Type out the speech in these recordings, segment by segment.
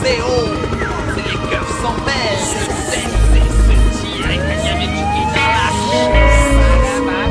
c'est haut. C'est les keufs sans belle. C'est tiré, Kanyari qui est dans la chaise.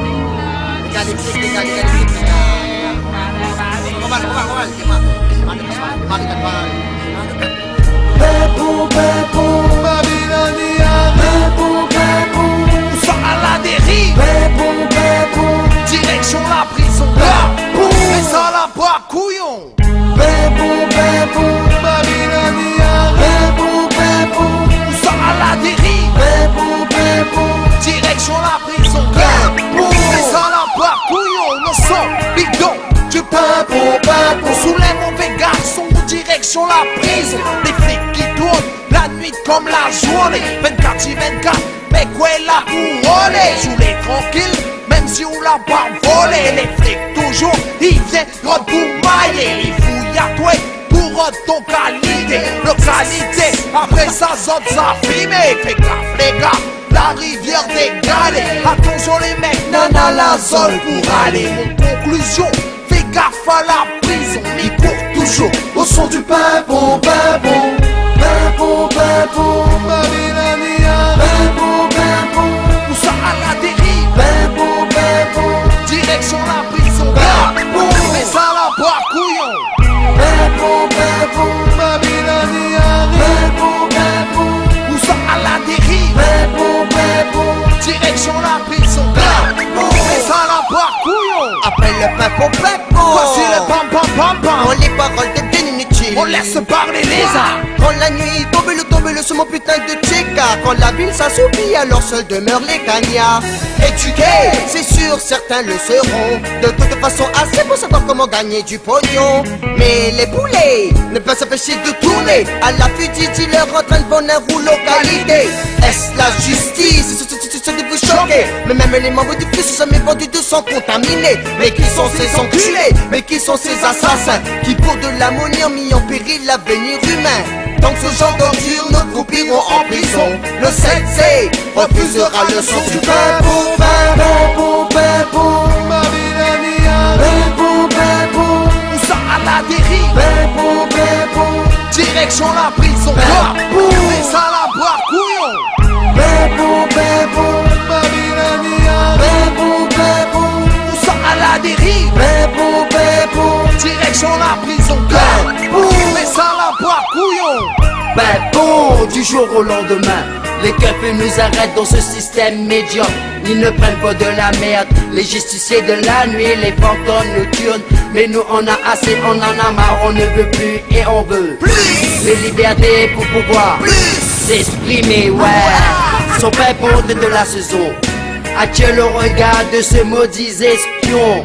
Bepou, bepou, Babylonia. Bepou, bepou, Où ça à la dérive. bepou, bepou, Direction la prison. Bepou, mais ça là-bas, couillon. bepou, bepou, Babylonia. Bepou, bepou, Où ça à la dérive. bepou, bepou, Direction la prison. Bepou, mais ça là-bas, couillon. Nos sons, bidon, du bepou, bepou, sous les mauvais garçons, direction la prison. Des flics qui tournent la nuit comme la journée. 24 sur 24, mais quoi est la couronne? Joue les tranquilles, même si on l'a pas volé. Les flics toujours, ils viennent pour mailler. Ils fouillent à toi pour ton qualité. Localité, après ça zone ça fumée. Fais gaffe les gars, la rivière des galets. Attention les mecs, nana la zone pour aller. Mon conclusion, fais gaffe à la prison, ils courent toujours au son du bepou, bepou, bepou, bepou, Babylonia. Bepou, bepou, où ça à la dérive. bepou, bepou, Direction la prison, mais ça là-bas, couillon. bepou, bepou, Babylonia. Bepou, bepou, Où ça à la dérive. bepou, bepou, Direction la prison, mais ça là-bas, couillon. Après le pimpon, Voici le pam pam pam on pam. les paroles de inutiles. On laisse parler les arts. Quand la nuit tombe le sur mon putain de tcheka. Quand la ville s'assoupit, alors seuls demeurent les cagnards. Éduqués, c'est sûr, certains le seront. De toute façon, assez pour savoir comment gagner du pognon. Mais les poulets ne peuvent s'empêcher de tourner à l'affût du leur en train de bonheur ou localité. Est-ce la justice? Se vous choquer. Mais même les membres du fils sont jamais vendus de sang contaminé. Mais qui sont ces enculés? Mais qui sont ces assassins qui pour de l'ammonie ont mis en péril l'avenir humain? Tant que ce genre d'ordures, nos groupes iront en prison. Le CNC refusera le son du bepou, bepou, bepou, Babylonia. Bepou, bepou, Où ça à la dérive. bepou, bepou, Direction la prison, mais ça là-bas, couillon. bepou, bepou, Babylonia. Bepou, bepou, Où ça à la dérive. bepou, bepou, Direction la prison, mais ça là-bas, couillon. Bon, du jour au lendemain, les keufs nous arrêtent dans ce système médiocre. Ils ne prennent pas de la merde, les justiciers de la nuit, les fantômes nous tuent. Mais nous on a assez, on en a marre, on ne veut plus et on veut Plus, de liberté pour pouvoir s'exprimer, ouais. Sont prêts pour de la saison. Attire le regard de ce maudits espions.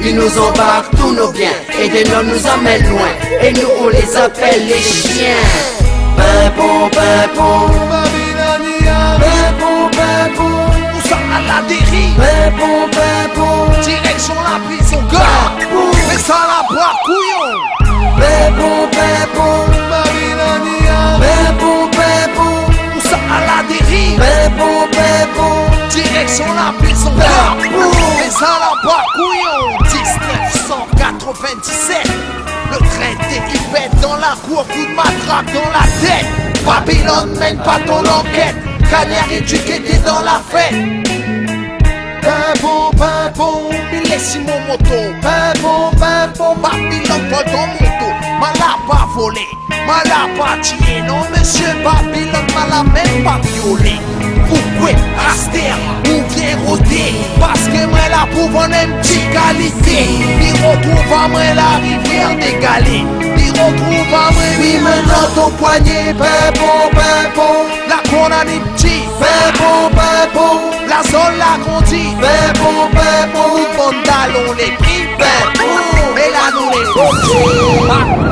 Ils nous embarquent tous nos biens et des noms nous emmènent loin. Et nous on les appelle les chiens. bepou, bepou, Babylonia. Bepou, bepou, où ça à la dérive. bepou, bepou, Direction la prison, mais ça là-bas, couillon. bepou, bepou, Babylonia. Bepou, bepou, Où ça à la dérive. bepou, bepou, Direction la prison, mais ça là-bas, couillon. 1997, le traité qui pète dans la cour, coup de matraque dans la tête. Babylone mène pas ton enquête, Cagnard éduqué, t'es dans la fête. bepou, bepou, Il est si mon moto, bepou, bepou, Babylone vole ton moto. Mal a pas volé, mal a pas tué, non monsieur Babylone, mal a même pas violé. Pourquoi Aster, ou vient rôder? Parce que moi la prouve en une petite qualité. Il retrouve à moi la rivière des galets. Il retrouve à moi, oui maintenant ton poignet. bepou, bepou, La condamné petit, bepou, bepou, la zone l'a grandi. bepou, bepou, Tout le monde on les pris, mais là nous les petits.